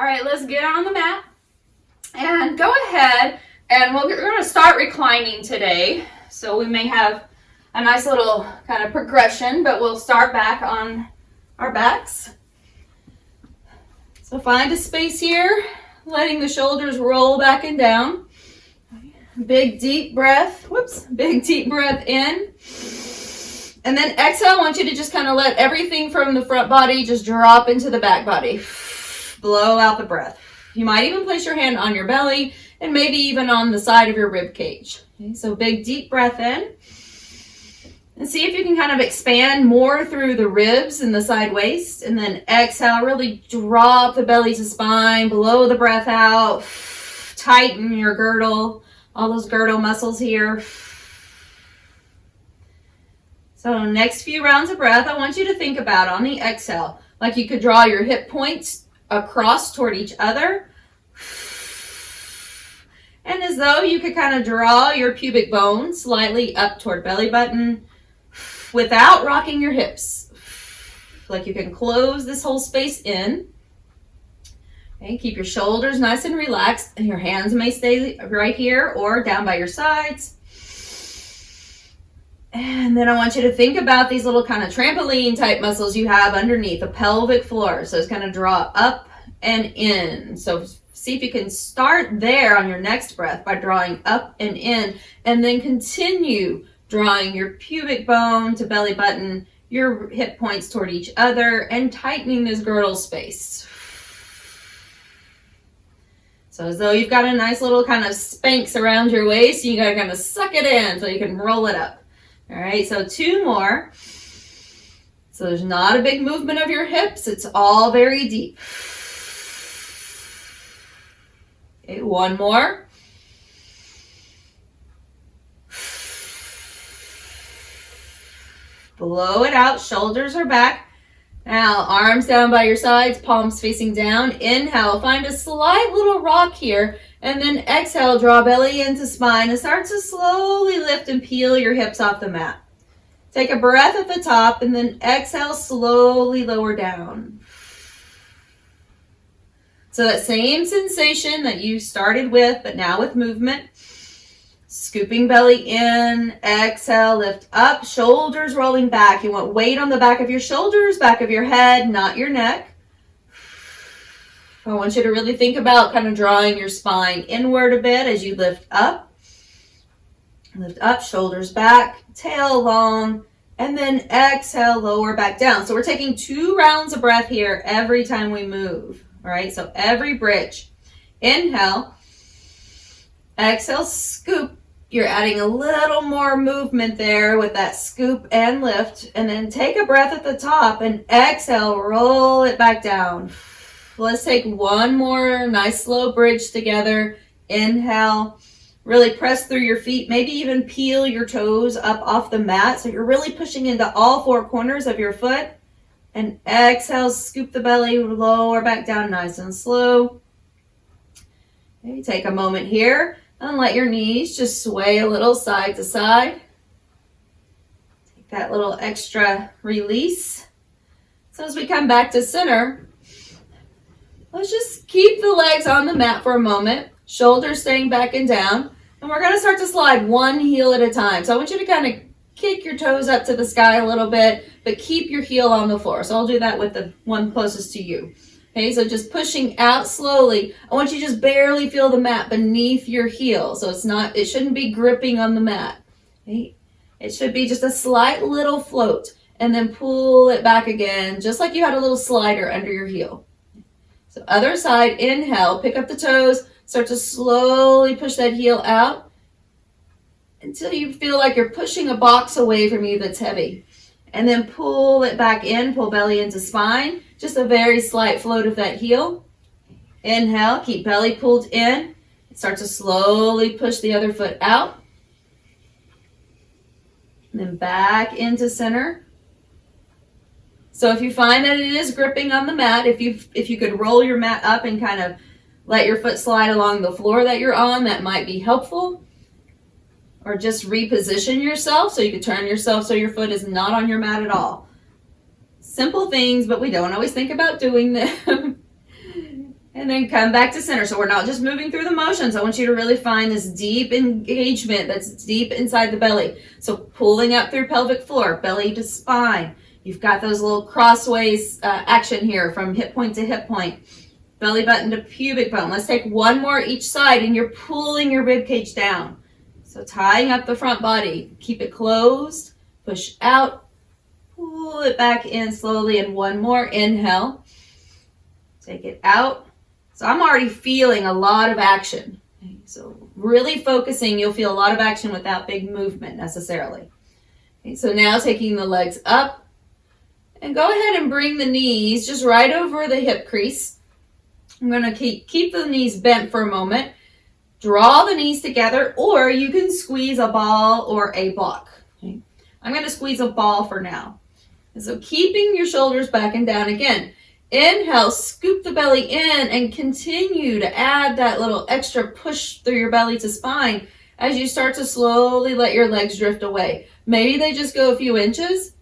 All right, let's get on the mat and go ahead and we're going to start reclining today. So we may have a nice little kind of progression, but we'll start back on our backs. So find a space here, letting the shoulders roll back and down. Big deep breath. Big deep breath in. And then exhale, I want you to just kind of let everything from the front body just drop into the back body. Blow out the breath. You might even place your hand on your belly and maybe even on the side of your rib cage. Okay, so big deep breath in. And see if you can kind of expand more through the ribs and the side waist. And then exhale, really drop the belly to spine, blow the breath out, tighten your girdle, all those girdle muscles here. So next few rounds of breath, I want you to think about on the exhale, like you could draw your hip points across toward each other. And as though you could kind of draw your pubic bone slightly up toward belly button without rocking your hips. Like you can close this whole space in. Okay, keep your shoulders nice and relaxed, and your hands may stay right here or down by your sides. And then I want you to think about these little kind of trampoline type muscles you have underneath the pelvic floor. So it's kind of draw up and in. So see if you can start there on your next breath by drawing up and in, and then continue drawing your pubic bone to belly button, your hip points toward each other, and tightening this girdle space. So as though you've got a nice little kind of Spanx around your waist, you gotta kind of suck it in so you can roll it up. All right, so 2 more. So there's not a big movement of your hips. It's all very deep. Okay, 1 more. Blow it out. Shoulders are back. Now, arms down by your sides, palms facing down. Inhale, find a slight little rock here. And then exhale, draw belly into spine and start to slowly lift and peel your hips off the mat. Take a breath at the top and then exhale, slowly lower down. So that same sensation that you started with, but now with movement. Scooping belly in, exhale, lift up, shoulders rolling back. You want weight on the back of your shoulders, back of your head, not your neck. I want you to really think about kind of drawing your spine inward a bit as you lift up. Lift up, shoulders back, tail long, and then exhale, lower back down. So we're taking 2 rounds of breath here every time we move. All right, so every bridge. Inhale, exhale, scoop. You're adding a little more movement there with that scoop and lift. And then take a breath at the top and exhale, roll it back down. Let's take 1 more nice slow bridge together. Inhale, really press through your feet, maybe even peel your toes up off the mat. So you're really pushing into all 4 corners of your foot. And exhale, scoop the belly, lower back down nice and slow. Okay, take a moment here and let your knees just sway a little side to side. Take that little extra release. So as we come back to center, let's just keep the legs on the mat for a moment, shoulders staying back and down, and we're going to start to slide 1 heel at a time. So I want you to kind of kick your toes up to the sky a little bit, but keep your heel on the floor. So I'll do that with the one closest to you. Okay, so just pushing out slowly. I want you to just barely feel the mat beneath your heel. So it shouldn't be gripping on the mat. Okay? It should be just a slight little float, and then pull it back again, just like you had a little slider under your heel. So other side, inhale, pick up the toes, start to slowly push that heel out until you feel like you're pushing a box away from you that's heavy. And then pull it back in, pull belly into spine, just a very slight float of that heel. Inhale, keep belly pulled in, start to slowly push the other foot out. And then back into center. So if you find that it is gripping on the mat, if you could roll your mat up and kind of let your foot slide along the floor that you're on, that might be helpful. Or just reposition yourself so you can turn yourself so your foot is not on your mat at all. Simple things, but we don't always think about doing them. And then come back to center. So we're not just moving through the motions. I want you to really find this deep engagement that's deep inside the belly. So pulling up through pelvic floor, belly to spine. You've got those little crossways action here from hip point to hip point. Belly button to pubic bone. Let's take one more each side, and you're pulling your rib cage down. So tying up the front body. Keep it closed. Push out. Pull it back in slowly. And one more. Inhale. Take it out. So I'm already feeling a lot of action. Okay, so really focusing, you'll feel a lot of action without big movement necessarily. Okay, so now taking the legs up, and go ahead and bring the knees just right over the hip crease. I'm going to keep the knees bent for a moment. Draw the knees together, or you can squeeze a ball or a block. Okay, I'm going to squeeze a ball for now. And so keeping your shoulders back and down again. Inhale, scoop the belly in and continue to add that little extra push through your belly to spine as you start to slowly let your legs drift away. Maybe they just go a few inches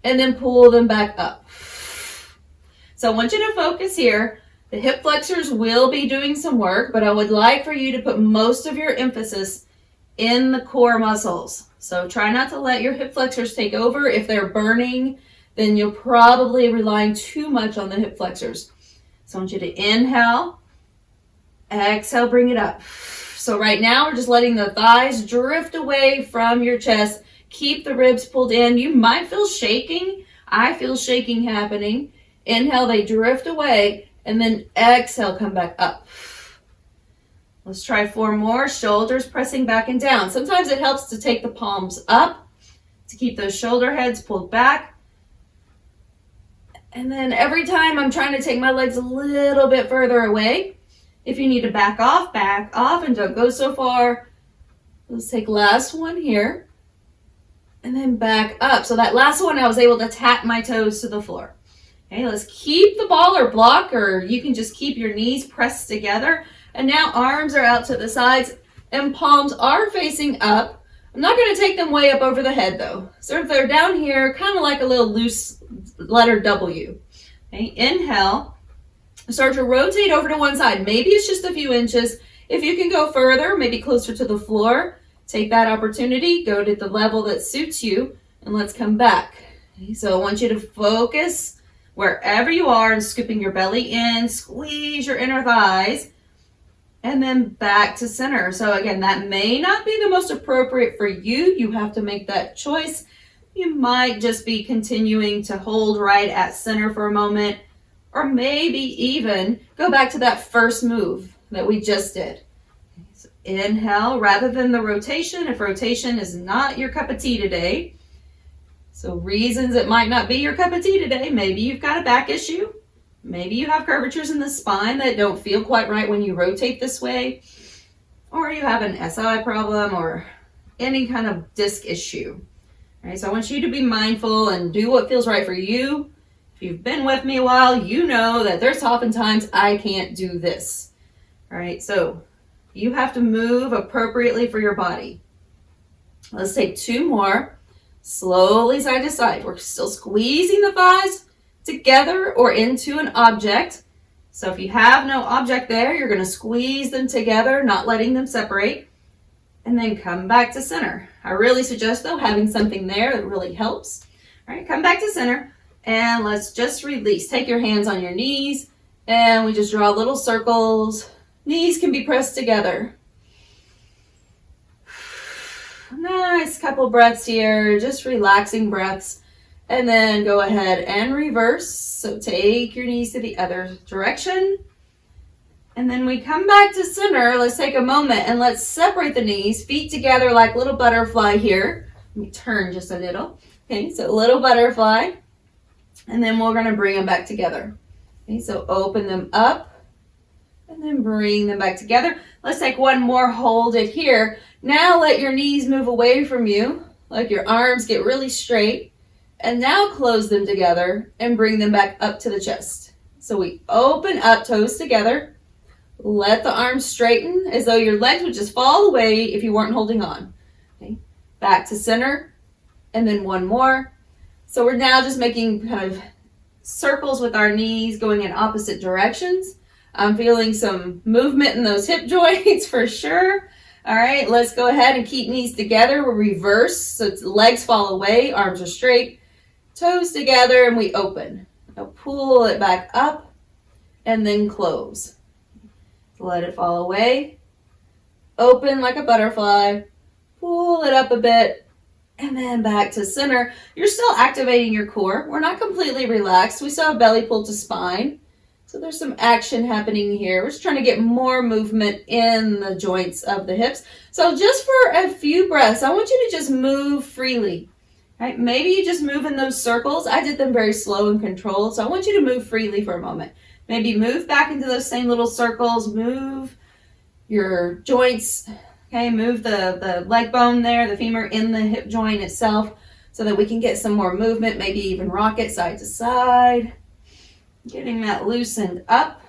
and then pull them back up. So I want you to focus here. The hip flexors will be doing some work, but I would like for you to put most of your emphasis in the core muscles. So try not to let your hip flexors take over. If they're burning, then you're probably relying too much on the hip flexors. So I want you to inhale, exhale, bring it up. So right now we're just letting the thighs drift away from your chest. Keep the ribs pulled in. You might feel shaking. I feel shaking happening. Inhale, they drift away, and then exhale, come back up. Let's try 4 more. Shoulders pressing back and down. Sometimes it helps to take the palms up to keep those shoulder heads pulled back. And then every time I'm trying to take my legs a little bit further away. If you need to back off, and don't go so far. Let's take last one here. And then back up. So that last one, I was able to tap my toes to the floor. Okay, let's keep the ball or block, or you can just keep your knees pressed together. And now arms are out to the sides and palms are facing up. I'm not going to take them way up over the head though. So if they're down here, kind of like a little loose letter W. Okay, inhale. Start to rotate over to one side. Maybe it's just a few inches. If you can go further, maybe closer to the floor, take that opportunity. Go to the level that suits you, and let's come back. Okay, so I want you to focus wherever you are and scooping your belly in. Squeeze your inner thighs. And then back to center. So again, that may not be the most appropriate for you. You have to make that choice. You might just be continuing to hold right at center for a moment, or maybe even go back to that first move that we just did. So inhale, rather than the rotation, if rotation is not your cup of tea today. So reasons it might not be your cup of tea today, maybe you've got a back issue. Maybe you have curvatures in the spine that don't feel quite right when you rotate this way, or you have an SI problem or any kind of disc issue. All right, so I want you to be mindful and do what feels right for you. If you've been with me a while, you know that there's oftentimes I can't do this. All right, so you have to move appropriately for your body. Let's take 2 more. Slowly side to side. We're still squeezing the thighs together or into an object. So if you have no object there, you're going to squeeze them together, not letting them separate, and then come back to center. I really suggest though having something there that really helps. All right, come back to center and let's just release. Take your hands on your knees and we just draw little circles. Knees can be pressed together. Nice couple breaths here, just relaxing breaths. And then go ahead and reverse. So take your knees to the other direction. And then we come back to center. Let's take a moment and let's separate the knees, feet together like little butterfly here. Let me turn just a little. Okay, so little butterfly. And then we're going to bring them back together. Okay, so open them up and then bring them back together. Let's take one more, hold it here. Now let your knees move away from you, like your arms get really straight. And now close them together and bring them back up to the chest. So we open up, toes together. Let the arms straighten as though your legs would just fall away if you weren't holding on. Okay. Back to center. And then one more. So we're now just making kind of circles with our knees going in opposite directions. I'm feeling some movement in those hip joints for sure. All right, let's go ahead and keep knees together. We'll reverse, so legs fall away, arms are straight, toes together, and we open. Now pull it back up and then close. Let it fall away. Open like a butterfly. Pull it up a bit and then back to center. You're still activating your core. We're not completely relaxed. We still have belly pull to spine. So there's some action happening here. We're just trying to get more movement in the joints of the hips. So just for a few breaths, I want you to just move freely. Right? Maybe you just move in those circles. I did them very slow and controlled. So I want you to move freely for a moment. Maybe move back into those same little circles. Move your joints. Okay, move the leg bone there, the femur in the hip joint itself so that we can get some more movement. Maybe even rock it side to side. Getting that loosened up.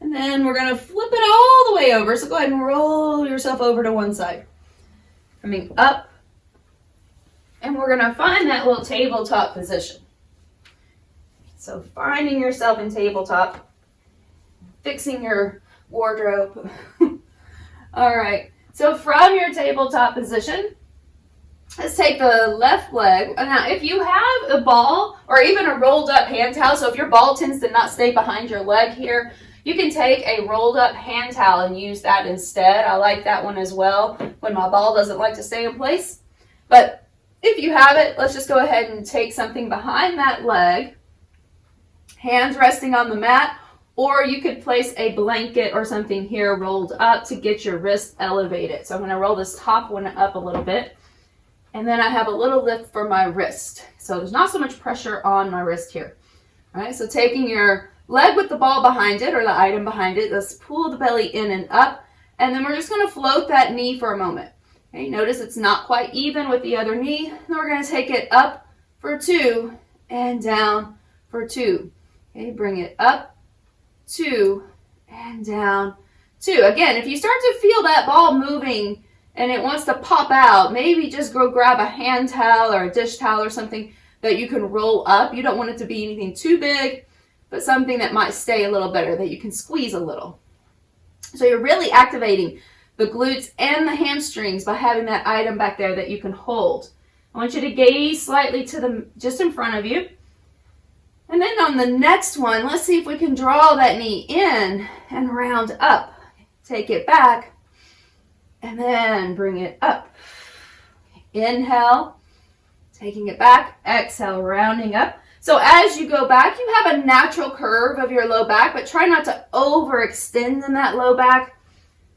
And then we're going to flip it all the way over. So go ahead and roll yourself over to one side. Coming up. And we're going to find that little tabletop position. So finding yourself in tabletop. Fixing your wardrobe. All right. So from your tabletop position, let's take the left leg. Now, if you have a ball or even a rolled up hand towel, so if your ball tends to not stay behind your leg here, you can take a rolled up hand towel and use that instead. I like that one as well when my ball doesn't like to stay in place. But if you have it, let's just go ahead and take something behind that leg, hands resting on the mat, or you could place a blanket or something here rolled up to get your wrist elevated. So I'm going to roll this top one up a little bit. And then I have a little lift for my wrist. So there's not so much pressure on my wrist here. All right, so taking your leg with the ball behind it or the item behind it, let's pull the belly in and up. And then we're just going to float that knee for a moment. Okay, notice it's not quite even with the other knee. Then we're going to take it up for 2 and down for 2. Okay, bring it up, 2 and down, 2. Again, if you start to feel that ball moving and it wants to pop out, maybe just go grab a hand towel or a dish towel or something that you can roll up. You don't want it to be anything too big, but something that might stay a little better, that you can squeeze a little. So you're really activating the glutes and the hamstrings by having that item back there that you can hold. I want you to gaze slightly to the just in front of you. And then on the next one, let's see if we can draw that knee in and round up. Take it back. And then bring it up. Inhale, taking it back. Exhale, rounding up. So as you go back, you have a natural curve of your low back, but try not to overextend in that low back.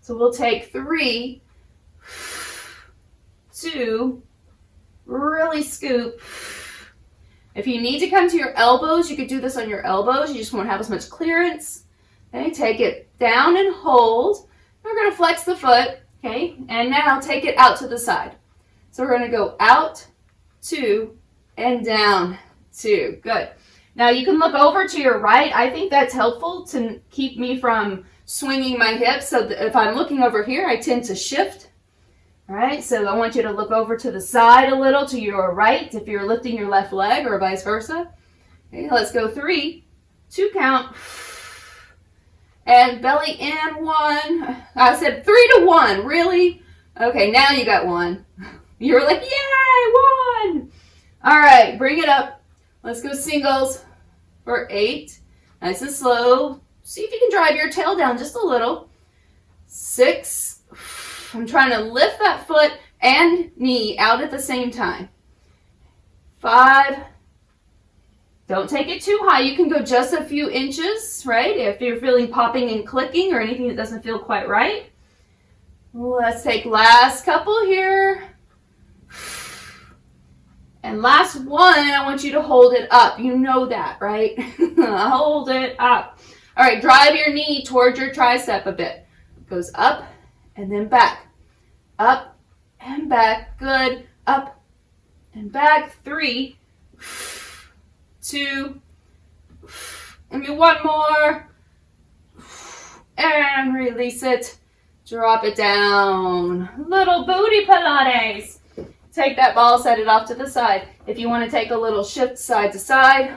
So we'll take 3, 2, really scoop. If you need to come to your elbows, you could do this on your elbows. You just won't have as much clearance. Okay, take it down and hold. We're going to flex the foot. Okay, and now take it out to the side. So we're going to go out, 2, and down, 2. Good. Now you can look over to your right. I think that's helpful to keep me from swinging my hips. So that if I'm looking over here, I tend to shift. All right, so I want you to look over to the side a little to your right if you're lifting your left leg or vice versa. Okay, let's go 3, 2 count. And belly in 1. I said 3 to 1. Really? Okay, now you got 1. You were like, yay, 1. All right, bring it up. Let's go singles for 8. Nice and slow. See if you can drive your tail down just a little. 6. I'm trying to lift that foot and knee out at the same time. 5. Don't take it too high. You can go just a few inches, right? If you're feeling popping and clicking or anything that doesn't feel quite right. Let's take last couple here. And last one, I want you to hold it up. You know that, right? Hold it up. All right, drive your knee towards your tricep a bit. It goes up and then back. Up and back. Good. Up and back. 3, 2, and maybe 1 more, and release it. Drop it down. Little booty Pilates. Take that ball, set it off to the side. If you want to take a little shift side to side,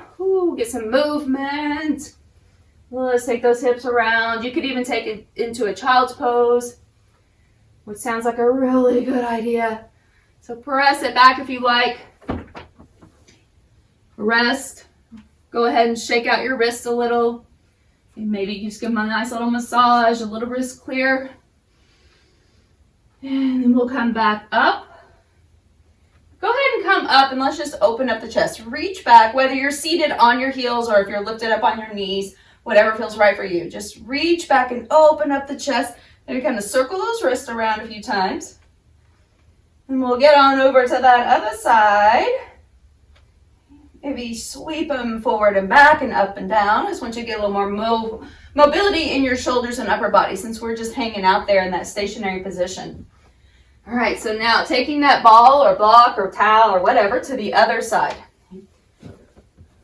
get some movement. Let's take those hips around. You could even take it into a child's pose, which sounds like a really good idea. So press it back if you like. Rest. Go ahead and shake out your wrists a little. And maybe just give them a nice little massage, a little wrist clear. And then we'll come back up. Go ahead and come up and let's just open up the chest. Reach back, whether you're seated on your heels or if you're lifted up on your knees, whatever feels right for you. Just reach back and open up the chest. And kind of circle those wrists around a few times. And we'll get on over to that other side. Maybe sweep them forward and back and up and down. I just want you to get a little more mobility in your shoulders and upper body since we're just hanging out there in that stationary position. All right, so now taking that ball or block or towel or whatever to the other side.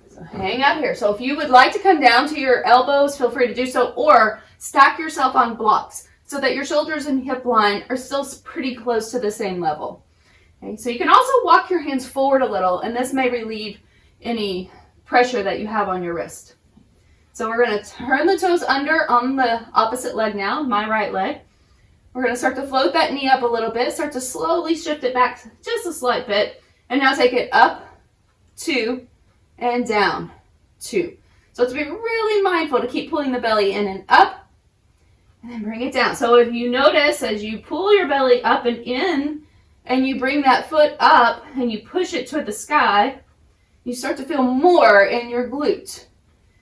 So hang out here. So if you would like to come down to your elbows, feel free to do so, or stack yourself on blocks so that your shoulders and hip line are still pretty close to the same level. Okay, so you can also walk your hands forward a little, and this may relieve any pressure that you have on your wrist. So we're going to turn the toes under on the opposite leg now, my right leg. We're going to start to float that knee up a little bit, start to slowly shift it back just a slight bit, and now take it up, 2, and down, 2. So to be really mindful to keep pulling the belly in and up, and then bring it down. So if you notice as you pull your belly up and in, and you bring that foot up, and you push it toward the sky, you start to feel more in your glute.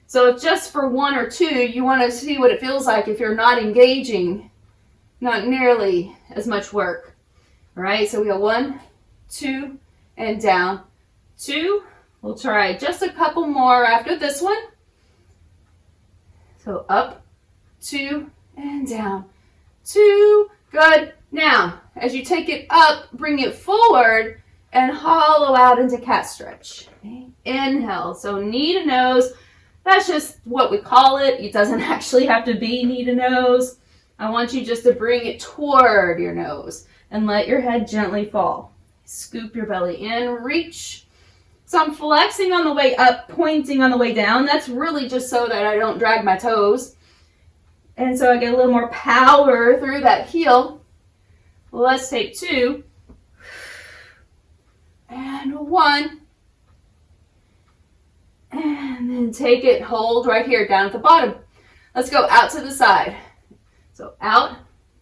So if just for 1 or 2, you want to see what it feels like if you're not engaging, not nearly as much work. All right, so we go 1, 2, and down, 2. We'll try just a couple more after this one. So up, 2, and down, 2. Good. Now, as you take it up, bring it forward and hollow out into cat stretch. Okay. Inhale. So knee to nose. That's just what we call it. It doesn't actually have to be knee to nose. I want you just to bring it toward your nose and let your head gently fall. Scoop your belly in, reach. So I'm flexing on the way up, pointing on the way down. That's really just so that I don't drag my toes. And so I get a little more power through that heel. Let's take 2. And 1. And then take it, hold right here down at the bottom. Let's go out to the side. So out,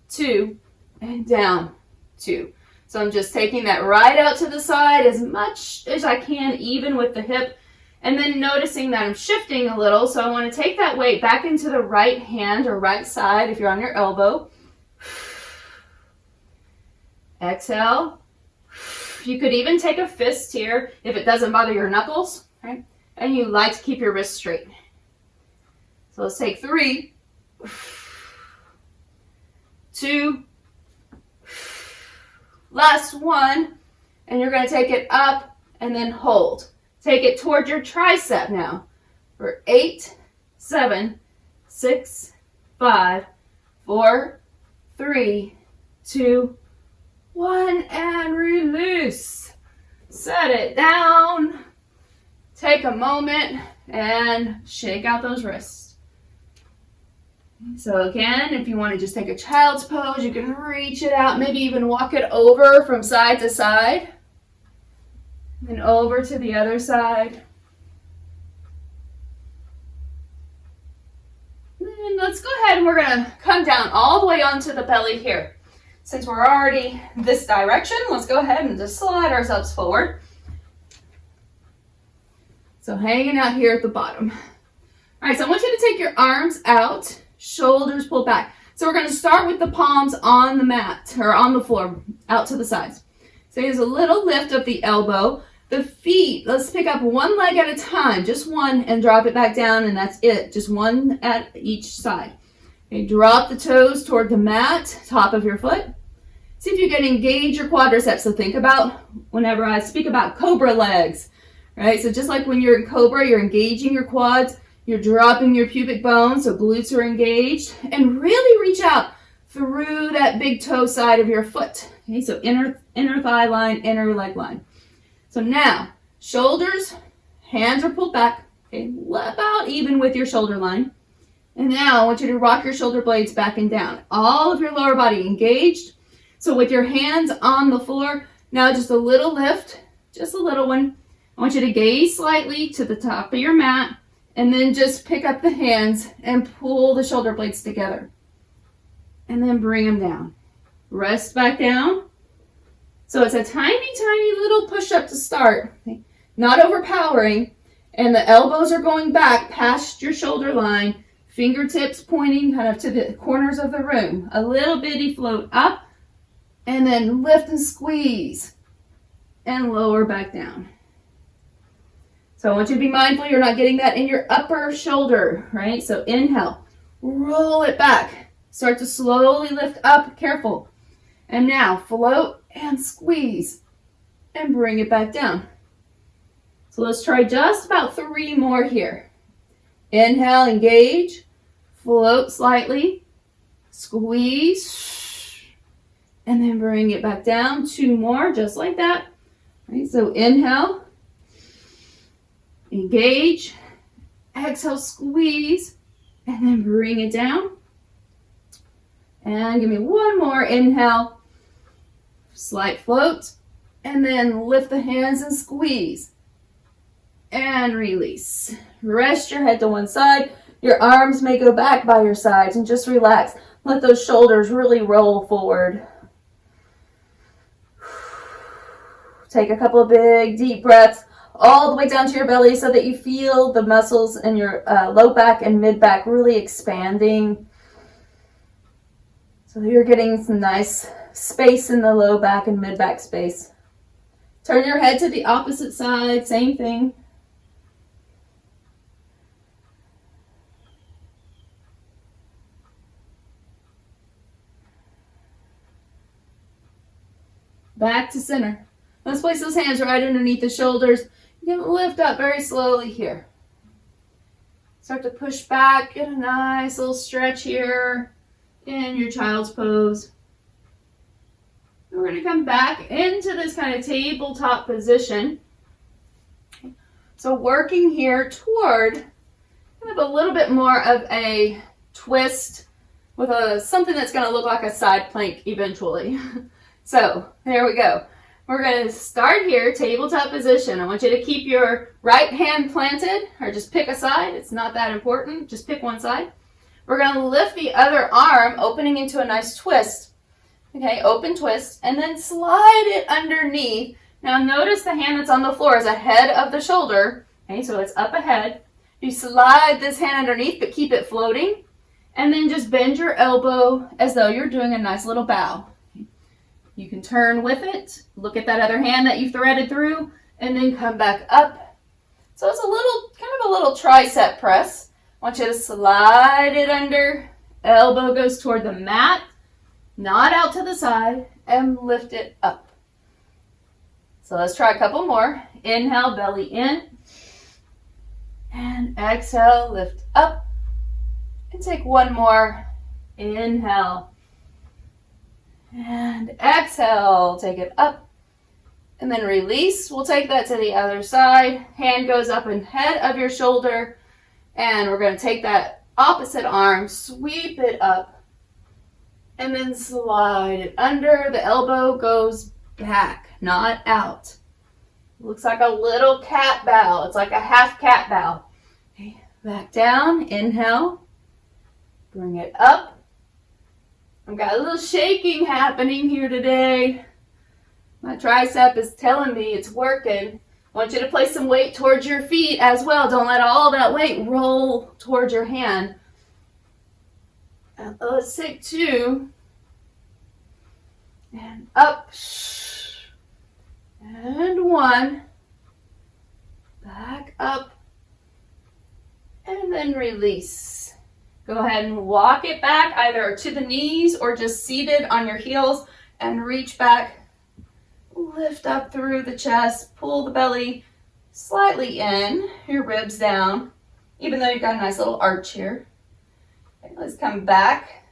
2, and down, 2. So I'm just taking that right out to the side as much as I can, even with the hip, and then noticing that I'm shifting a little. So I want to take that weight back into the right hand or right side if you're on your elbow. Exhale. You could even take a fist here if it doesn't bother your knuckles, right? And you like to keep your wrists straight. So let's take 3, 2, last 1, and you're going to take it up and then hold. Take it toward your tricep now for 8, 7, 6, 5, 4, 3, 2, 1, and release. Set it down. Take a moment and shake out those wrists. So again, if you want to just take a child's pose, you can reach it out, maybe even walk it over from side to side. Then over to the other side. And let's go ahead and we're going to come down all the way onto the belly here. Since we're already this direction, let's go ahead and just slide ourselves forward. So hanging out here at the bottom. All right, so I want you to take your arms out, shoulders pulled back. So we're going to start with the palms on the mat or on the floor, out to the sides. So here's a little lift of the elbow. The feet, let's pick up one leg at a time, just one, and drop it back down, and that's it. Just one at each side. Okay, drop the toes toward the mat, top of your foot. See if you can engage your quadriceps. So think about whenever I speak about cobra legs, right? So just like when you're in cobra, you're engaging your quads, you're dropping your pubic bone, so glutes are engaged, and really reach out through that big toe side of your foot. Okay, so inner thigh line, inner leg line. So now, shoulders, hands are pulled back, okay, about even with your shoulder line. And now I want you to rock your shoulder blades back and down. All of your lower body engaged. So with your hands on the floor, now just a little lift, just a little one. I want you to gaze slightly to the top of your mat and then just pick up the hands and pull the shoulder blades together. And then bring them down. Rest back down. So it's a tiny, tiny little push-up to start. Okay? Not overpowering. And the elbows are going back past your shoulder line. Fingertips pointing kind of to the corners of the room. A little bitty float up. And then lift and squeeze. And lower back down. So I want you to be mindful you're not getting that in your upper shoulder, right? So inhale. Roll it back. Start to slowly lift up. Careful. And now float and squeeze. And bring it back down. So let's try just about 3 more here. Inhale, engage. Float slightly. Squeeze. And then bring it back down. 2 more, just like that. Right, so inhale. Engage. Exhale, squeeze. And then bring it down. And give me 1 more. Inhale. Slight float. And then lift the hands and squeeze. And release. Rest your head to one side. Your arms may go back by your sides and just relax. Let those shoulders really roll forward. Take a couple of big deep breaths all the way down to your belly so that you feel the muscles in your low back and mid back really expanding. So you're getting some nice space in the low back and mid back space. Turn your head to the opposite side, same thing. Back to center. Let's place those hands right underneath the shoulders. You can lift up very slowly here. Start to push back, get a nice little stretch here in your child's pose. And we're going to come back into this kind of tabletop position. So working here toward kind of a little bit more of a twist with something that's going to look like a side plank eventually. So there we go. We're going to start here, tabletop position. I want you to keep your right hand planted, or just pick a side. It's not that important. Just pick one side. We're going to lift the other arm, opening into a nice twist. Okay, open twist, and then slide it underneath. Now notice the hand that's on the floor is ahead of the shoulder. Okay, so it's up ahead. You slide this hand underneath, but keep it floating. And then just bend your elbow as though you're doing a nice little bow. You can turn with it, look at that other hand that you threaded through, and then come back up. So it's a little, kind of a little tricep press. I want you to slide it under, elbow goes toward the mat, not out to the side, and lift it up. So let's try a couple more. Inhale, belly in, and exhale, lift up, and take 1 more. Inhale. And exhale, take it up, and then release. We'll take that to the other side. Hand goes up ahead of your shoulder, and we're going to take that opposite arm, sweep it up, and then slide it under. The elbow goes back, not out. Looks like a little cat bow. It's like a half cat bow. Okay, back down, inhale, bring it up. I've got a little shaking happening here today. My tricep is telling me it's working. I want you to place some weight towards your feet as well. Don't let all that weight roll towards your hand. And let's take 2. And up. And 1. Back up. And then release. Go ahead and walk it back either to the knees or just seated on your heels and reach back. Lift up through the chest, pull the belly slightly in, your ribs down, even though you've got a nice little arch here. Okay, let's come back,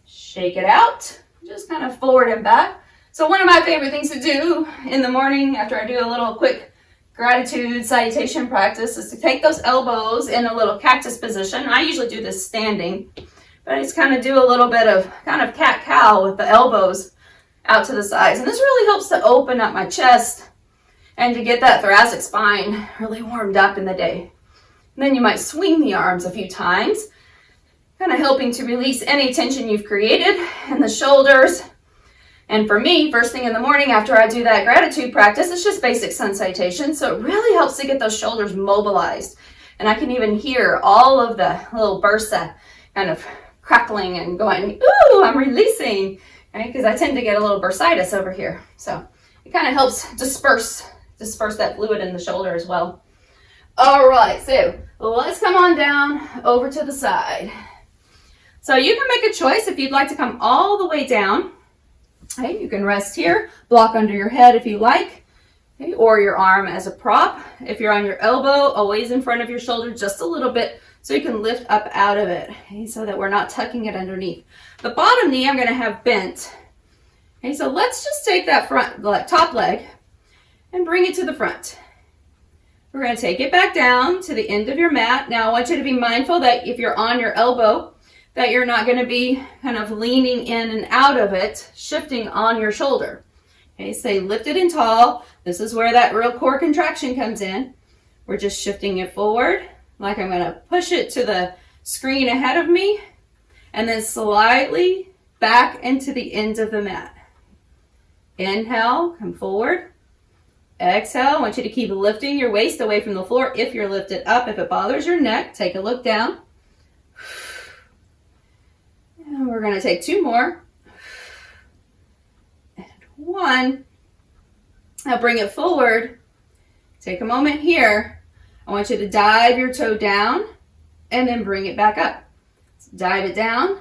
shake it out, just kind of forward and back. So one of my favorite things to do in the morning after I do a little quick gratitude salutation practice is to take those elbows in a little cactus position. I usually do this standing, but I just kind of do a little bit of kind of cat-cow with the elbows out to the sides. And this really helps to open up my chest and to get that thoracic spine really warmed up in the day. And then you might swing the arms a few times, kind of helping to release any tension you've created in the shoulders. And for me, first thing in the morning after I do that gratitude practice, it's just basic sun salutation. So it really helps to get those shoulders mobilized. And I can even hear all of the little bursa kind of crackling and going, ooh, I'm releasing, right? Because I tend to get a little bursitis over here. So it kind of helps disperse that fluid in the shoulder as well. All right, so let's come on down over to the side. So you can make a choice if you'd like to come all the way down. Okay, you can rest here, block under your head if you like, okay, or your arm as a prop. If you're on your elbow, always in front of your shoulder just a little bit so you can lift up out of it, okay, so that we're not tucking it underneath. The bottom knee I'm going to have bent. Okay, so let's just take that top leg and bring it to the front. We're going to take it back down to the end of your mat. Now I want you to be mindful that if you're on your elbow, that you're not going to be kind of leaning in and out of it, shifting on your shoulder. Okay, stay lifted and tall. This is where that real core contraction comes in. We're just shifting it forward, like I'm going to push it to the screen ahead of me, and then slightly back into the end of the mat. Inhale, come forward. Exhale, I want you to keep lifting your waist away from the floor if you're lifted up. If it bothers your neck, take a look down. And we're going to take 2 more. And 1. Now bring it forward. Take a moment here. I want you to dive your toe down and then bring it back up. So dive it down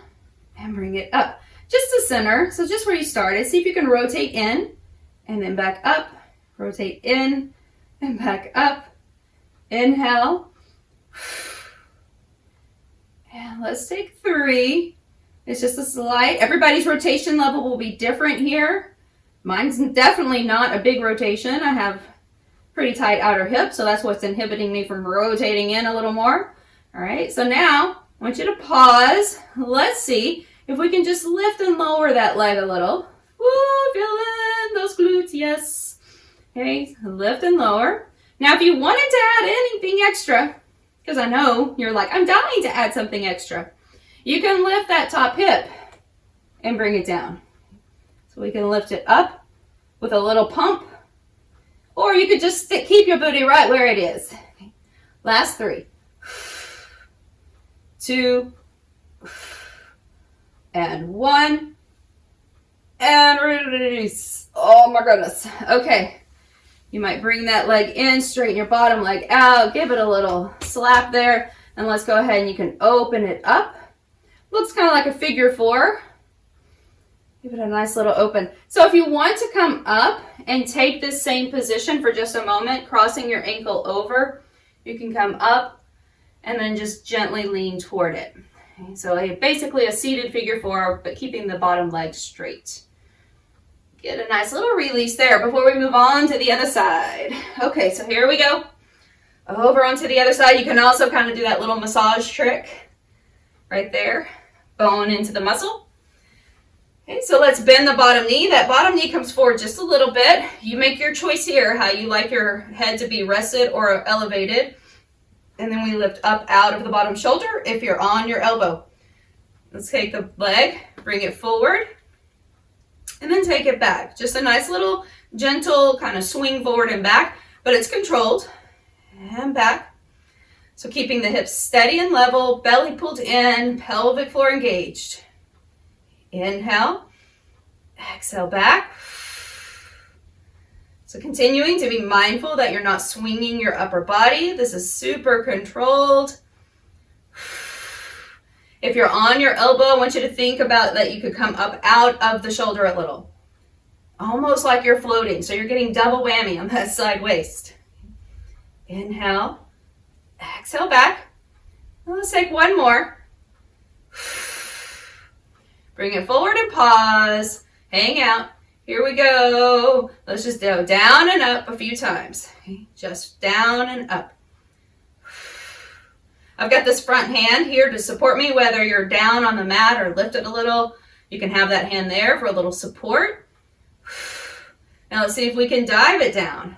and bring it up. Just to center, so just where you started. See if you can rotate in and then back up. Rotate in and back up. Inhale. And let's take 3. It's just a slight, everybody's rotation level will be different here. Mine's definitely not a big rotation. I have pretty tight outer hip, so that's what's inhibiting me from rotating in a little more. All right, so now I want you to pause. Let's see if we can just lift and lower that leg a little. Woo, feel in those glutes, yes. Okay, lift and lower. Now, if you wanted to add anything extra, because I know you're like, I'm dying to add something extra, you can lift that top hip and bring it down. So we can lift it up with a little pump, or you could just keep your booty right where it is. Okay. Last 3. 2. And 1. And release. Oh my goodness. Okay. You might bring that leg in, straighten your bottom leg out, give it a little slap there, and let's go ahead and you can open it up. Looks kind of like a figure 4. Give it a nice little open. So if you want to come up and take this same position for just a moment, crossing your ankle over, you can come up and then just gently lean toward it. Okay, so basically a seated figure 4, but keeping the bottom leg straight. Get a nice little release there before we move on to the other side. Okay, so here we go. Over onto the other side. You can also kind of do that little massage trick right there. Bone into the muscle. Okay, so let's bend the bottom knee. That bottom knee comes forward just a little bit. You make your choice here, how you like your head to be rested or elevated. And then we lift up out of the bottom shoulder if you're on your elbow. Let's take the leg, bring it forward, and then take it back. Just a nice little gentle kind of swing forward and back, but it's controlled. And back. So keeping the hips steady and level, belly pulled in, pelvic floor engaged. Inhale, exhale back. So continuing to be mindful that you're not swinging your upper body. This is super controlled. If you're on your elbow, I want you to think about that you could come up out of the shoulder a little. Almost like you're floating, so you're getting double whammy on that side waist. Inhale, exhale back. Now let's take 1 more. Bring it forward and pause. Hang out. Here we go. Let's just go down and up a few times. Okay, just down and up. I've got this front hand here to support me, whether you're down on the mat or lifted a little. You can have that hand there for a little support. Now let's see if we can dive it down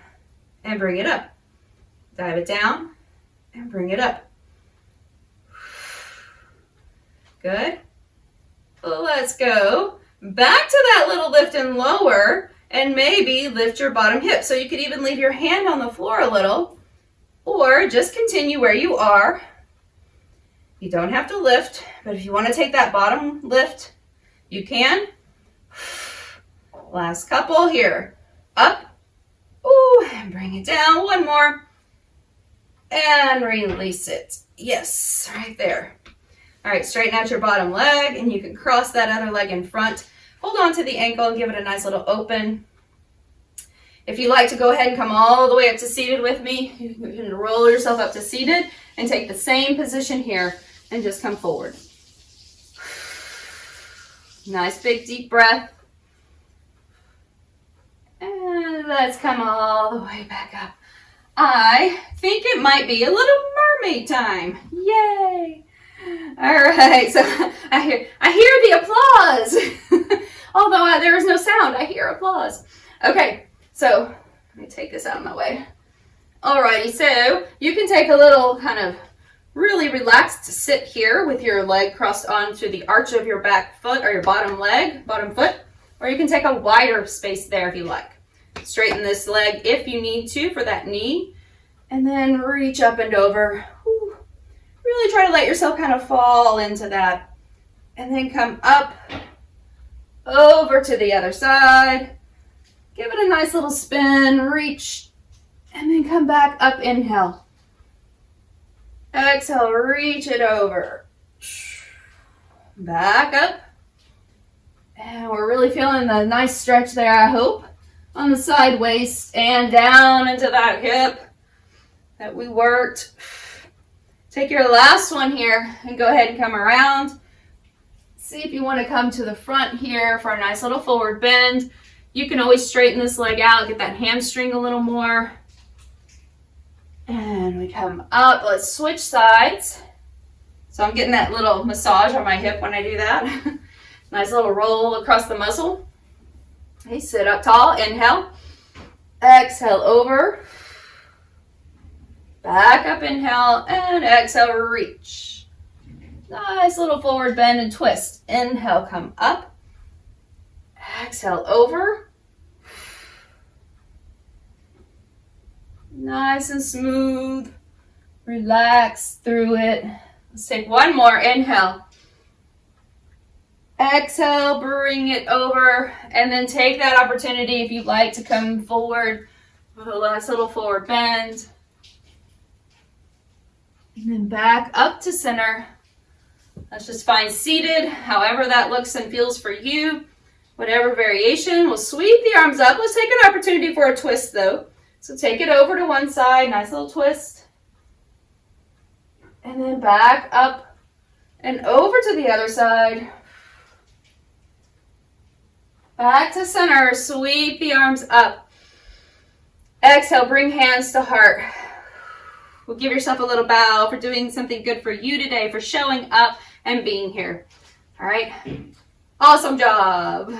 and bring it up. Dive it down and bring it up. Good. Let's go back to that little lift and lower, and maybe lift your bottom hip. So you could even leave your hand on the floor a little, or just continue where you are. You don't have to lift, but if you want to take that bottom lift, you can. Last couple here. Up. Ooh, and bring it down. One more. And release it. Yes, right there. All right, straighten out your bottom leg, and you can cross that other leg in front. Hold on to the ankle and give it a nice little open. If you like to go ahead and come all the way up to seated with me, you can roll yourself up to seated and take the same position here and just come forward. Nice big deep breath. And let's come all the way back up. I think it might be a little mermaid time. Yay! All right, so I hear the applause. Although there is no sound, I hear applause. Okay, so let me take this out of my way. Alrighty, so you can take a little kind of really relaxed sit here with your leg crossed onto the arch of your back foot or your bottom foot, or you can take a wider space there if you like. Straighten this leg if you need to for that knee, and then reach up and over. Whew. Really try to let yourself kind of fall into that, and then come up, over to the other side. Give it a nice little spin, reach, and then come back up, inhale. Exhale, reach it over. Back up. And we're really feeling the nice stretch there, I hope, on the side waist and down into that hip that we worked. Take your last one here and go ahead and come around. See if you want to come to the front here for a nice little forward bend. You can always straighten this leg out, get that hamstring a little more. And we come up. Let's switch sides. So I'm getting that little massage on my hip when I do that. Nice little roll across the muscle. Okay, sit up tall. Inhale. Exhale over. Back up, inhale, and exhale, reach. Nice little forward bend and twist. Inhale, come up. Exhale, over. Nice and smooth. Relax through it. Let's take one more. Inhale. Exhale, bring it over, and then take that opportunity if you'd like to come forward with a nice little forward bend. And then back up to center. Let's just find seated, however that looks and feels for you. Whatever variation, we'll sweep the arms up. Let's take an opportunity for a twist though. So take it over to one side, nice little twist. And then back up and over to the other side. Back to center, sweep the arms up. Exhale, bring hands to heart. We'll give yourself a little bow for doing something good for you today, for showing up and being here. All right? Awesome job.